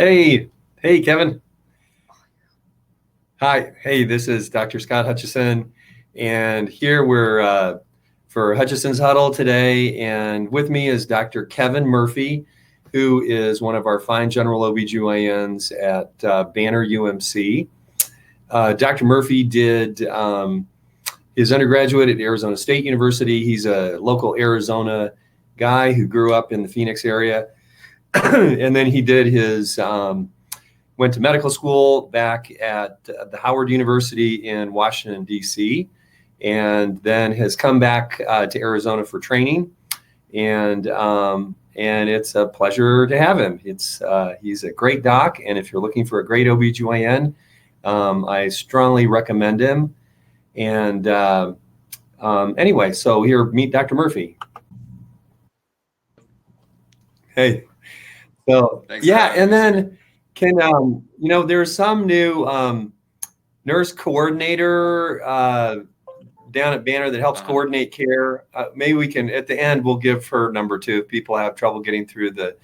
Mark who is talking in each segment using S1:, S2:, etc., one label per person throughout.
S1: Hey, hey, Kevin. Hi. Hey, this is Dr. Scott Hutchison, and here we're for Hutchison's Huddle today. And with me is Dr. Kevin Murphy, who is one of our fine general OBGYNs at Banner UMC. Dr. Murphy did his undergraduate at Arizona State University. He's a local Arizona guy who grew up in the Phoenix area. And then he did his went to medical school back at the Howard University in Washington, D.C., and then has come back to Arizona for training. And it's a pleasure to have him. He's a great doc, and if you're looking for a great OBGYN, I strongly recommend him. And anyway, so here, meet Dr. Murphy. Hey. So
S2: Thanks
S1: yeah, and then there's some new nurse coordinator down at Banner that helps coordinate care. Maybe we can, at the end, we'll give her number too if people have trouble getting through the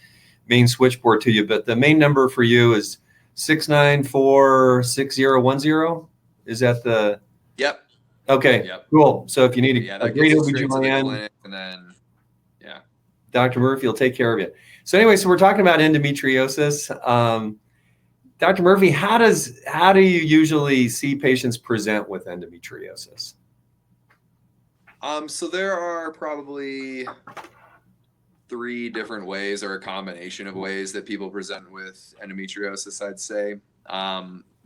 S1: main switchboard to you. But the main number for you is 694-6010. Is that the?
S2: Yep.
S1: Okay.
S2: Yep.
S1: Cool. So if you need a great
S2: OBGYN, and then
S1: Dr. Murphy will take care of you. So anyway, so we're talking about endometriosis. Dr. Murphy, how do you usually see patients present with endometriosis?
S2: So there are probably 3 different ways, or a combination of ways, that people present with endometriosis, I'd say.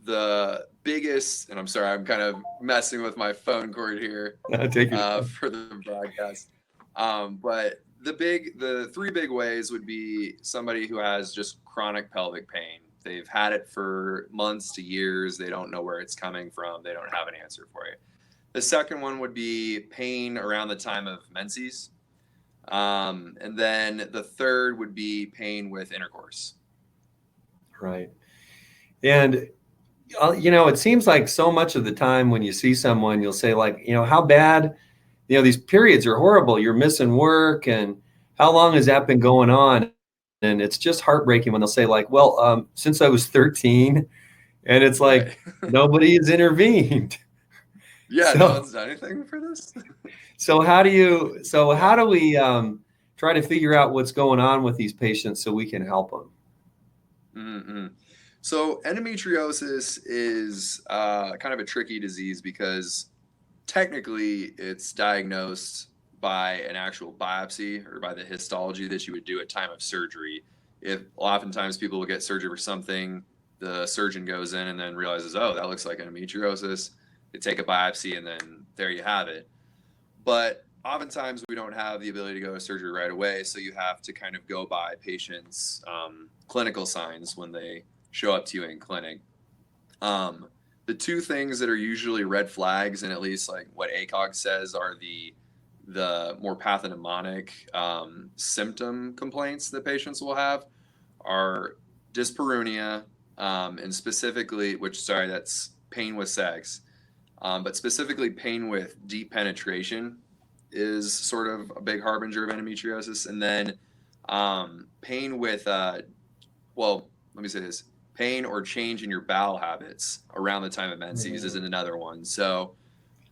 S2: The biggest, and I'm sorry, I'm kind of messing with my phone cord here for the broadcast. But the 3 big ways would be somebody who has just chronic pelvic pain. They've had it for months to years. They don't know where it's coming from. They don't have an answer for you. The second one would be pain around the time of menses. And then the third would be pain with intercourse.
S1: Right. And, it seems like so much of the time when you see someone, you'll say like, how bad, these periods are horrible. You're missing work. And how long has that been going on? And it's just heartbreaking when they'll say like, well, since I was 13, and it's like, nobody has intervened.
S2: Yeah, no one's done anything for this.
S1: So how do we try to figure out what's going on with these patients so we can help them?
S2: Mm-hmm. So endometriosis is kind of a tricky disease because technically it's diagnosed by an actual biopsy or by the histology that you would do at time of surgery. If oftentimes people will get surgery for something, the surgeon goes in and then realizes, oh, that looks like endometriosis. They take a biopsy and then there you have it. But oftentimes we don't have the ability to go to surgery right away, so you have to kind of go by patients' clinical signs when they show up to you in clinic. The 2 things that are usually red flags, and at least like what ACOG says, are the more pathognomonic symptom complaints that patients will have are dyspareunia, and specifically, that's pain with sex, but specifically pain with deep penetration is sort of a big harbinger of endometriosis. And then pain with, pain or change in your bowel habits around the time of menses is another one. So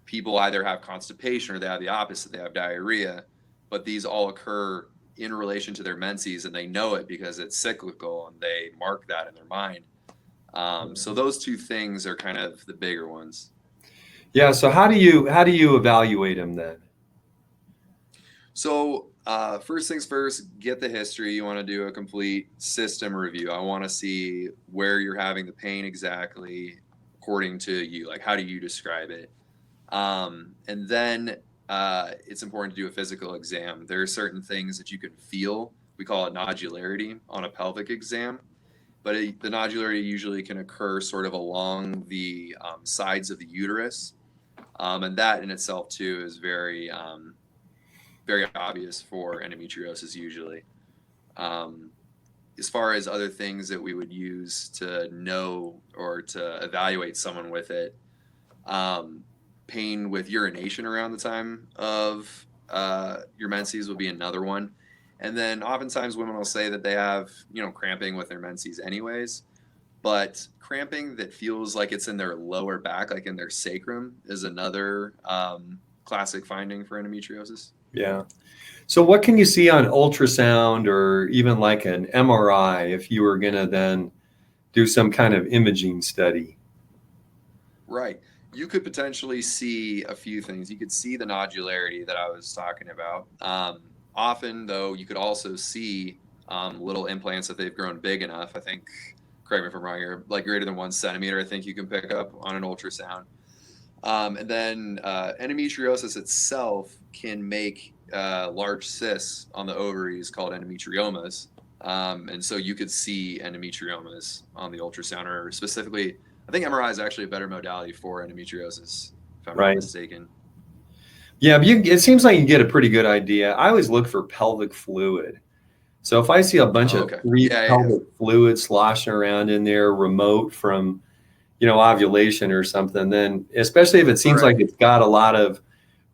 S2: people either have constipation or they have the opposite, they have diarrhea, but these all occur in relation to their menses, and they know it because it's cyclical and they mark that in their mind. So those 2 things are kind of the bigger ones.
S1: Yeah. So how do you evaluate them then?
S2: So first things first, get the history. You want to do a complete system review. I want to see where you're having the pain exactly according to you. Like, how do you describe it? And then it's important to do a physical exam. There are certain things that you can feel. We call it nodularity on a pelvic exam. But the nodularity usually can occur sort of along the sides of the uterus. And that in itself, too, is very obvious for endometriosis usually. As far as other things that we would use to know or to evaluate someone with it, pain with urination around the time of your menses will be another one. And then oftentimes women will say that they have, cramping with their menses anyways. But cramping that feels like it's in their lower back, like in their sacrum, is another classic finding for endometriosis.
S1: Yeah. So what can you see on ultrasound or even like an MRI if you were going to then do some kind of imaging study?
S2: Right. You could potentially see a few things. You could see the nodularity that I was talking about. Often, though, you could also see little implants if they've grown big enough. I think, correct me if I'm wrong here, like greater than 1 centimeter, I think you can pick up on an ultrasound. And then endometriosis itself can make large cysts on the ovaries called endometriomas. And so you could see endometriomas on the ultrasound, or specifically, I think MRI is actually a better modality for endometriosis, if I'm not
S1: Right.
S2: mistaken.
S1: Yeah, but it seems like you get a pretty good idea. I always look for pelvic fluid. So if I see a bunch
S2: Oh,
S1: of
S2: okay.
S1: free
S2: Yeah.
S1: pelvic fluid sloshing around in there, remote from, ovulation or something, then especially if it seems
S2: Right.
S1: like it's got a lot of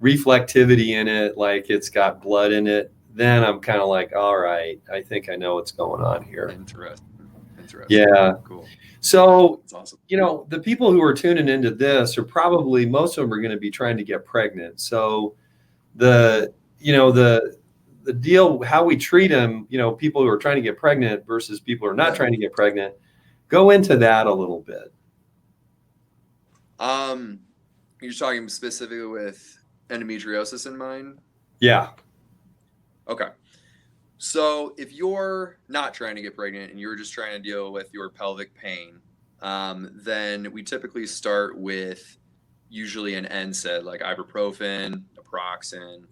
S1: reflectivity in it, like it's got blood in it, then I'm kind of like, all right, I think I know what's going on here.
S2: Interesting.
S1: Yeah.
S2: Cool.
S1: So,
S2: That's awesome.
S1: the people who are tuning into this are probably, most of them are going to be trying to get pregnant. So the, the deal, how we treat them, people who are trying to get pregnant versus people who are not
S2: Yeah.
S1: trying to get pregnant, go into that a little bit.
S2: You're talking specifically with endometriosis in mind?
S1: Yeah.
S2: Okay. So if you're not trying to get pregnant and you're just trying to deal with your pelvic pain, then we typically start with usually an NSAID like ibuprofen, naproxen,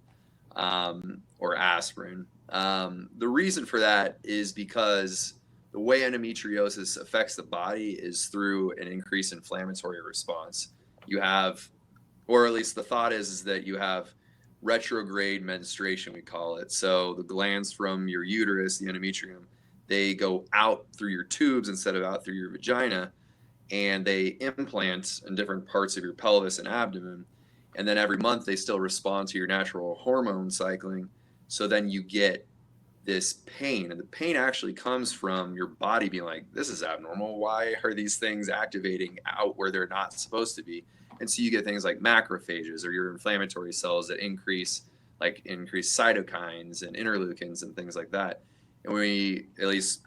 S2: or aspirin. The reason for that is because the way endometriosis affects the body is through an increased inflammatory response. You have, or at least the thought is that you have retrograde menstruation, we call it. So the glands from your uterus, the endometrium, they go out through your tubes instead of out through your vagina, and they implant in different parts of your pelvis and abdomen. And then every month they still respond to your natural hormone cycling. So then you get this pain, and the pain actually comes from your body being like, this is abnormal. Why are these things activating out where they're not supposed to be? And so you get things like macrophages or your inflammatory cells that increase cytokines and interleukins and things like that. And we, at least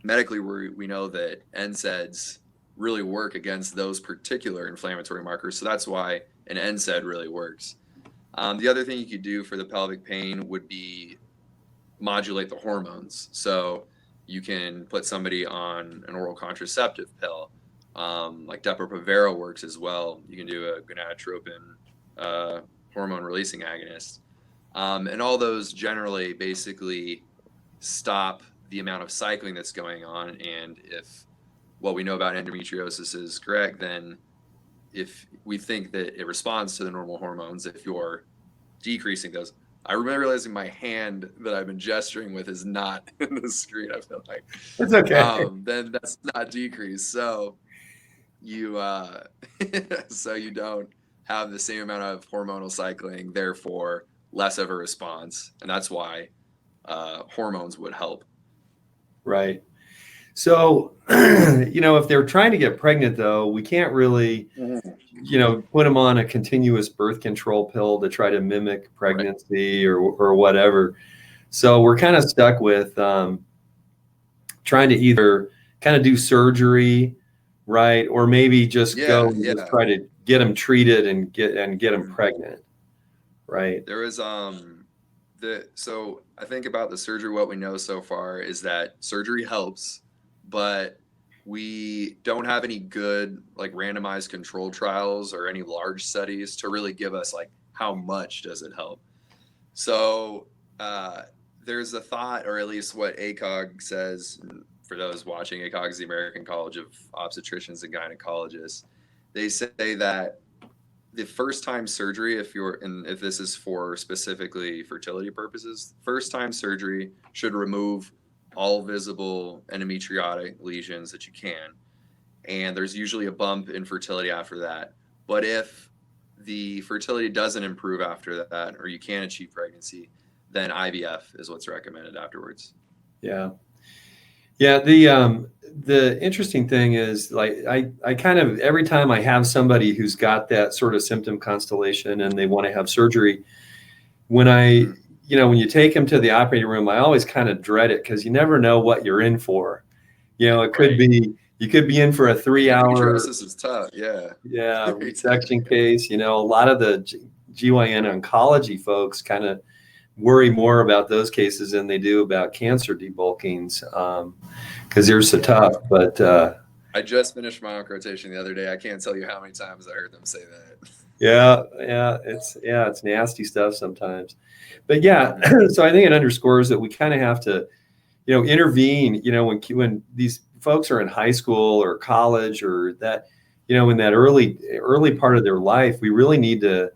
S2: medically, we know that NSAIDs really work against those particular inflammatory markers. So that's why an NSAID really works. The other thing you could do for the pelvic pain would be modulate the hormones. So you can put somebody on an oral contraceptive pill, like Depo-Provera works as well. You can do a gonadotropin hormone releasing agonist. And all those generally basically stop the amount of cycling that's going on. And if what we know about endometriosis is correct, then if we think that it responds to the normal hormones, if you're decreasing those, I remember realizing my hand that I've been gesturing with is not in the screen. I feel like
S1: It's okay.
S2: then that's not decreased. So you so you don't have the same amount of hormonal cycling, therefore less of a response, and that's why hormones would help.
S1: Right. So, if they're trying to get pregnant, though, we can't really, put them on a continuous birth control pill to try to mimic pregnancy or whatever. So we're kind of stuck with trying to either kind of do surgery, right, or maybe just go and just try to get them treated and get them pregnant, right?
S2: There is so I think about the surgery, what we know so far is that surgery helps, but we don't have any good like randomized control trials or any large studies to really give us like how much does it help. So there's a thought, or at least what ACOG says, for those watching, ACOG is the American College of Obstetricians and Gynecologists. They say that the first time surgery, if this is for specifically fertility purposes, first time surgery should remove all visible endometriotic lesions that you can. And there's usually a bump in fertility after that. But if the fertility doesn't improve after that, or you can't achieve pregnancy, then IVF is what's recommended afterwards.
S1: Yeah. Yeah. The interesting thing is, like, I kind of, every time I have somebody who's got that sort of symptom constellation and they want to have surgery, when when you take them to the operating room, I always kind of dread it, because you never know what you're in for. It could be, you could be in for a 3-hour.
S2: Endometriosis is tough. Yeah.
S1: Yeah. Resection case. A lot of the GYN oncology folks kind of worry more about those cases than they do about cancer debulkings, because they're so tough. But
S2: I just finished my onc rotation the other day. I can't tell you how many times I heard them say that.
S1: Yeah, it's nasty stuff sometimes. But yeah, so I think it underscores that we kind of have to, intervene, when these folks are in high school or college, or that, in that early part of their life. We really need to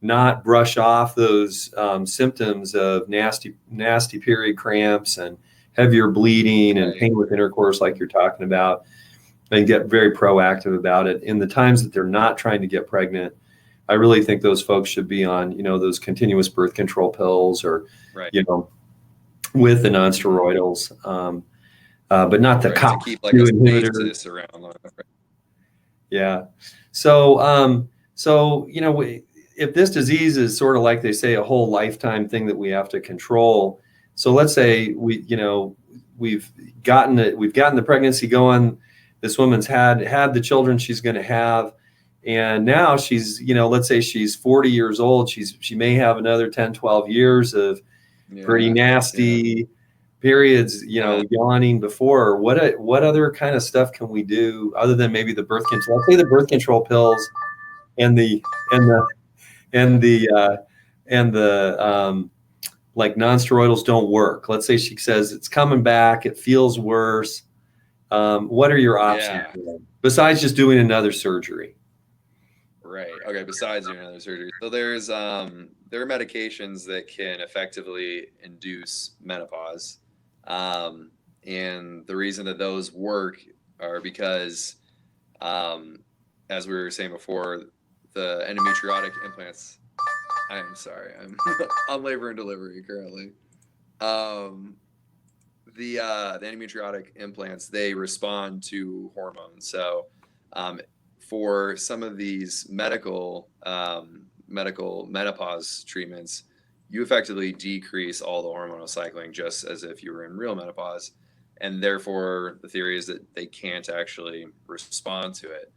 S1: not brush off those symptoms of nasty period cramps and heavier bleeding and pain with intercourse, like you're talking about, and get very proactive about it. In the times that they're not trying to get pregnant, I really think those folks should be on, those continuous birth control pills, or, with the nonsteroidals, but not the
S2: to keep like a
S1: inhibitor
S2: around.
S1: Yeah. So, if this disease is sort of, like they say, a whole lifetime thing that we have to control. So let's say we've gotten the pregnancy going. This woman's had the children she's going to have. And now she's, let's say she's 40 years old. She may have another 10, 12 years of pretty nasty periods, yawning before. What other kind of stuff can we do other than maybe the birth control? Let's say the birth control pills and the like nonsteroidals don't work. Let's say she says it's coming back, it feels worse. What are your options besides just doing another surgery?
S2: Right. Okay. Besides doing another surgery, so there are medications that can effectively induce menopause, and the reason that those work are because, as we were saying before, the endometriotic implants. I'm sorry, I'm on labor and delivery currently. The endometriotic implants, they respond to hormones, so. For some of these medical menopause treatments, you effectively decrease all the hormonal cycling, just as if you were in real menopause, and therefore the theory is that they can't actually respond to it,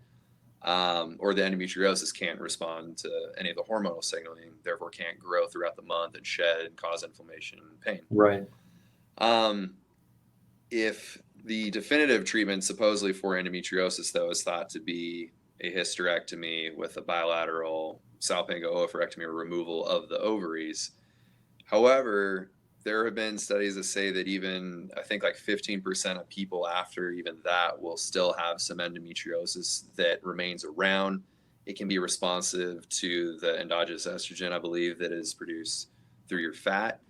S2: or the endometriosis can't respond to any of the hormonal signaling, therefore can't grow throughout the month and shed and cause inflammation and pain.
S1: Right.
S2: If the definitive treatment supposedly for endometriosis, though, is thought to be a hysterectomy with a bilateral salpingo oophorectomy, or removal of the ovaries. However, there have been studies that say that even, I think, like 15% of people after even that will still have some endometriosis that remains around. It can be responsive to the endogenous estrogen, I believe, that is produced through your fat.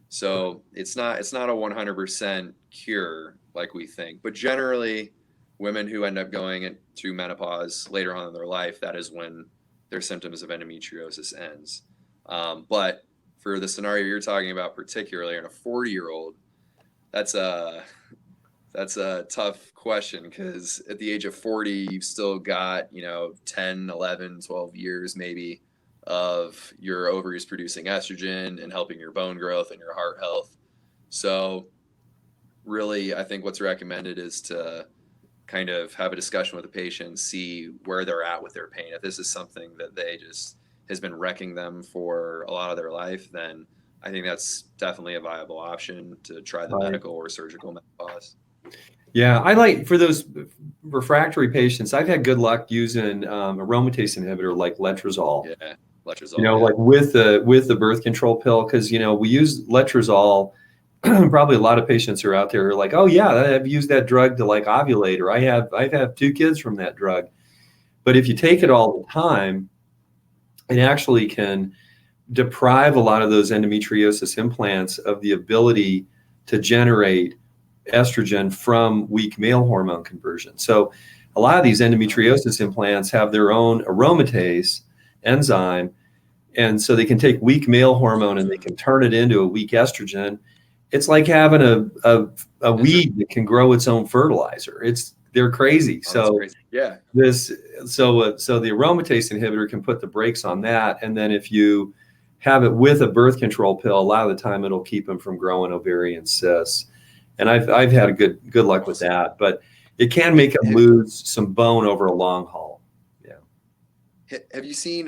S2: So it's not a 100% cure like we think, but generally women who end up going into menopause later on in their life, that is when their symptoms of endometriosis ends. But for the scenario you're talking about, particularly in a 40-year-old, that's a tough question, because at the age of 40, you've still got, 10, 11, 12 years maybe of your ovaries producing estrogen and helping your bone growth and your heart health. So really, I think what's recommended is to kind of have a discussion with the patient, see where they're at with their pain. If this is something that they just has been wrecking them for a lot of their life, then I think that's definitely a viable option to try the medical or surgical menopause.
S1: Yeah, I like, for those refractory patients, I've had good luck using aromatase inhibitor like letrozole.
S2: Yeah, letrozole.
S1: Like with the birth control pill, because we use letrozole. Probably a lot of patients are out there who are like, oh yeah, I've used that drug to like ovulate, or I've had 2 kids from that drug. But if you take it all the time, it actually can deprive a lot of those endometriosis implants of the ability to generate estrogen from weak male hormone conversion. So a lot of these endometriosis implants have their own aromatase enzyme, And so they can take weak male hormone and they can turn it into a weak estrogen. It's like having a weed that can grow its own fertilizer. They're crazy.
S2: Oh, that's
S1: So
S2: crazy. Yeah.
S1: so the aromatase inhibitor can put the brakes on that. And then if you have it with a birth control pill, a lot of the time it'll keep them from growing ovarian cysts. And I've had a good luck with that, but it can make them lose some bone over a long haul. Yeah.
S2: Have you seen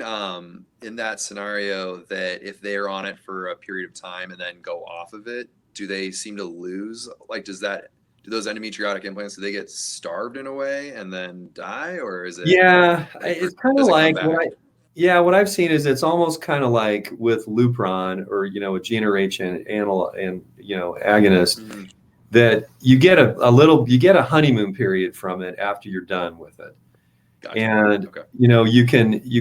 S2: in that scenario that if they're on it for a period of time and then go off of it, do they seem to lose? Like, do those endometriotic implants, do they get starved in a way and then die, or is it?
S1: Yeah, it's kind of like what I've seen is it's almost kind of like with Lupron or, a GnRH and agonist, that you get you get a honeymoon period from it after you're done with it.
S2: Gotcha.
S1: And,
S2: okay.
S1: You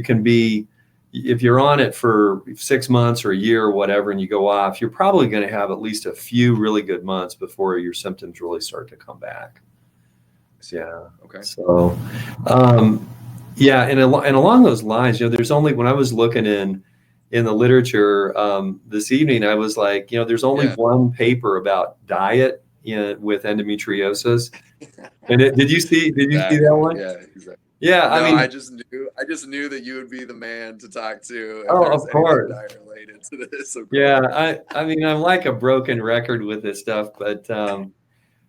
S1: can be, if you're on it for 6 months or a year or whatever, and you go off, you're probably going to have at least a few really good months before your symptoms really start to come back. Yeah.
S2: Okay.
S1: So, yeah. And along those lines, there's only, when I was looking in the literature, this evening, I was like, there's only one paper about diet with endometriosis. And did you see that one?
S2: Yeah, exactly.
S1: Yeah,
S2: no,
S1: I mean,
S2: I just knew that you would be the man to talk to if
S1: oh,
S2: there's
S1: of course,
S2: anything diet related to this.
S1: Yeah, I mean, I'm like a broken record with this stuff, but
S2: oh,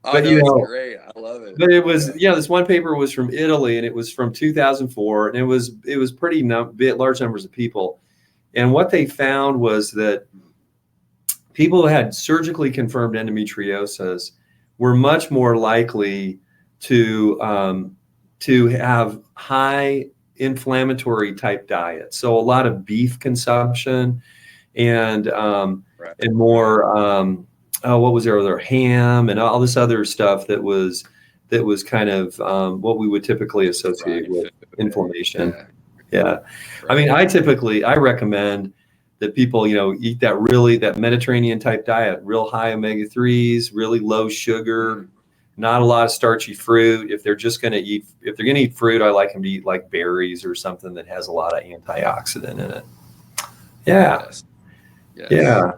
S1: but
S2: no, it's great. I love it.
S1: But it was this one paper was from Italy, and it was from 2004, and it was pretty large numbers of people, and what they found was that people who had surgically confirmed endometriosis were much more likely to have high inflammatory type diet. So a lot of beef consumption and more, what was there ham and all this other stuff that was kind of what we would typically associate with inflammation. Yeah. I mean, I recommend that people, eat that Mediterranean type diet, real high omega-3s, really low sugar, not a lot of starchy fruit. If they're going to eat fruit, I like them to eat like berries or something that has a lot of antioxidant in it. Yeah.
S2: Yes.
S1: Yeah.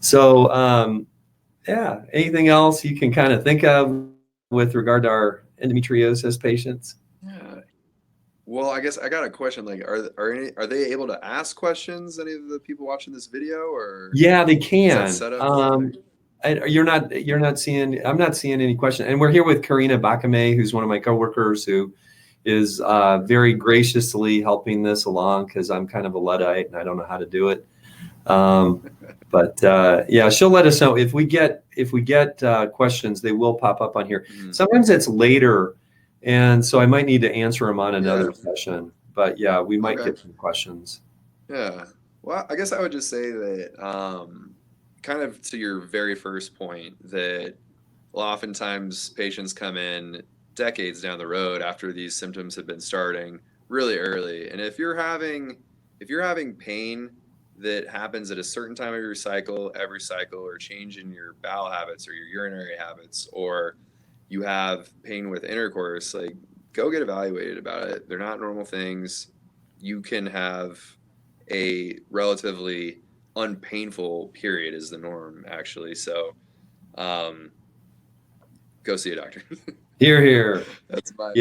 S1: So, anything else you can kind of think of with regard to our endometriosis patients?
S2: Yeah. Well, I guess I got a question. Like, are they able to ask questions? Any of the people watching this video, or
S1: yeah, they can.
S2: Is that set up
S1: I'm not seeing any questions. And we're here with Karina Bakame, who's one of my coworkers, who is very graciously helping this along because I'm kind of a Luddite and I don't know how to do it. But she'll let us know if we get questions. They will pop up on here. Sometimes it's later, and so I might need to answer them on another session. But yeah, we might get some questions.
S2: Yeah. Well, I guess I would just say that kind of to your very first point, that oftentimes patients come in decades down the road after these symptoms have been starting really early, and if you're having pain that happens at a certain time of your cycle, every cycle, or change in your bowel habits or your urinary habits, or you have pain with intercourse, like, go get evaluated about it. They're not normal things. You can have a relatively unpainful period is the norm, actually. So go see a doctor.
S1: Here.
S2: That's my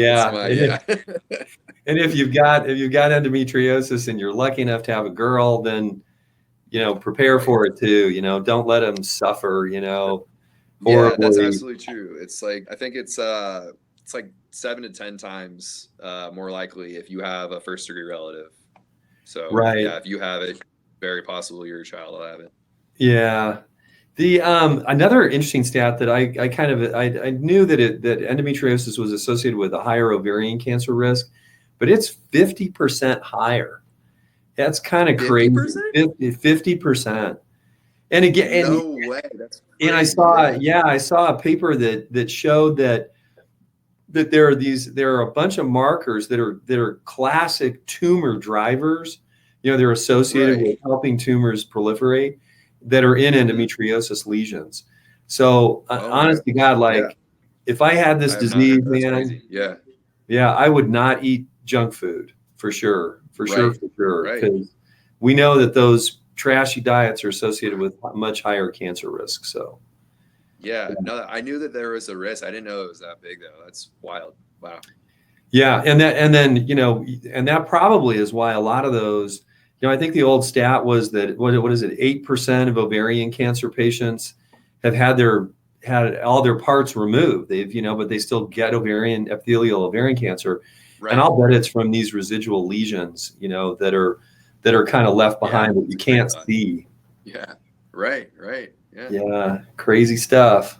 S1: And if you've got endometriosis and you're lucky enough to have a girl, then prepare for it too. Don't let them suffer. Horribly.
S2: Yeah, that's absolutely true. It's like, I think it's like 7 to 10 times more likely if you have a first degree relative. So yeah, if you have it, very possible your child will have it.
S1: Yeah. The another interesting stat that I knew that endometriosis was associated with a higher ovarian cancer risk, but it's 50% higher. That's kind of crazy. 50%. And again,
S2: no way. That's crazy.
S1: And I saw a paper that showed that there are a bunch of markers that are classic tumor drivers. They're associated with helping tumors proliferate, that are in endometriosis lesions. So honest to God, if I had this disease, man, I would not eat junk food for sure. Because we know that those trashy diets are associated with much higher cancer risk. So
S2: Yeah, no, I knew that there was a risk. I didn't know it was that big though. That's wild. Wow.
S1: yeah, and then and that probably is why a lot of those, I think the old stat was that what is it, 8% of ovarian cancer patients have had all their parts removed. They've, but they still get epithelial ovarian cancer.
S2: Right.
S1: And I'll bet it's from these residual lesions, that are kind of left behind that you can't see.
S2: Yeah. Right. Yeah.
S1: Yeah. Crazy stuff.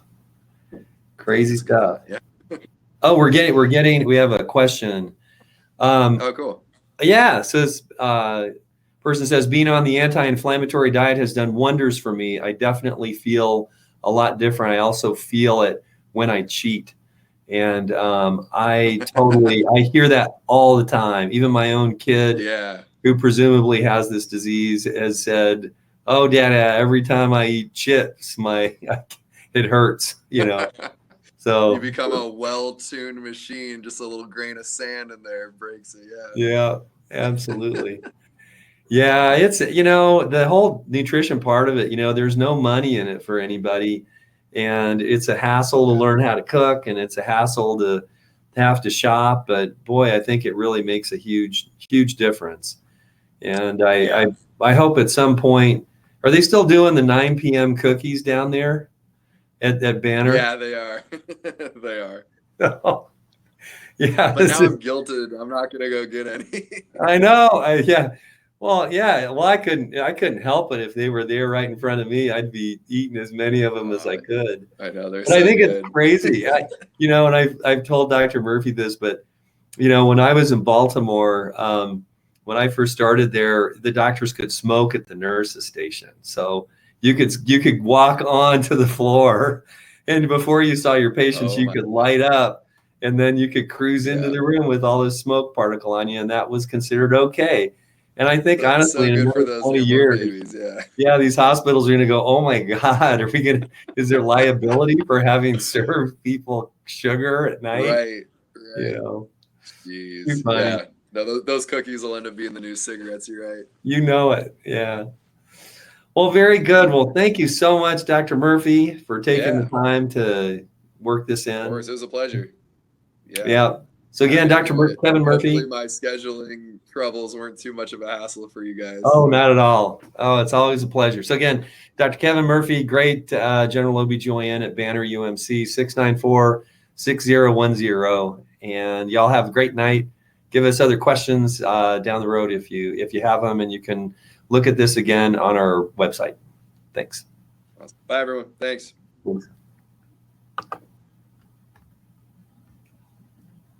S1: Crazy stuff.
S2: Yeah.
S1: Oh, we have a question.
S2: Oh, cool.
S1: Yeah. Person says, being on the anti-inflammatory diet has done wonders for me. I definitely feel a lot different. I also feel it when I cheat. And I hear that all the time. Even my own kid, who presumably has this disease, has said, "Oh, Dad, every time I eat chips, it hurts." So
S2: you become a well-tuned machine. Just a little grain of sand in there breaks it.
S1: Yeah, absolutely. Yeah, it's the whole nutrition part of it. There's no money in it for anybody, and it's a hassle to learn how to cook, and it's a hassle to have to shop. But boy, I think it really makes a huge difference. And I hope at some point, are they still doing the 9 p.m. cookies down there at Banner?
S2: Yeah, they are. They are.
S1: Yeah,
S2: but now I'm guilted. I'm not gonna go get any.
S1: I know. Well, I couldn't help it if they were there right in front of me. I'd be eating as many of them as I could.
S2: I know they're.
S1: But I think it's crazy. And I've told Dr. Murphy this, but when I was in Baltimore, when I first started there, the doctors could smoke at the nurses' station, so you could walk onto the floor, and before you saw your patients, you could light up. And then you could cruise into the room with all this smoke particle on you, and that was considered okay. And I think honestly, in another 20 years,
S2: babies,
S1: these hospitals are going to go, "Oh my God, is there liability for having served people sugar at night?"
S2: Right.
S1: Jeez.
S2: Yeah. No, those cookies will end up being the new cigarettes. You're right.
S1: You know it. Yeah. Well, very good. Well, thank you so much, Dr. Murphy, for taking the time to work this in.
S2: Of course, it was a pleasure.
S1: Yeah. So again, Dr. Kevin Murphy.
S2: Hopefully my scheduling troubles weren't too much of a hassle for you guys.
S1: Oh, not at all. Oh, it's always a pleasure. So again, Dr. Kevin Murphy, great general OB/GYN at Banner UMC, 694-6010. And y'all have a great night. Give us other questions down the road if you have them, and you can look at this again on our website. Thanks.
S2: Awesome. Bye, everyone. Thanks.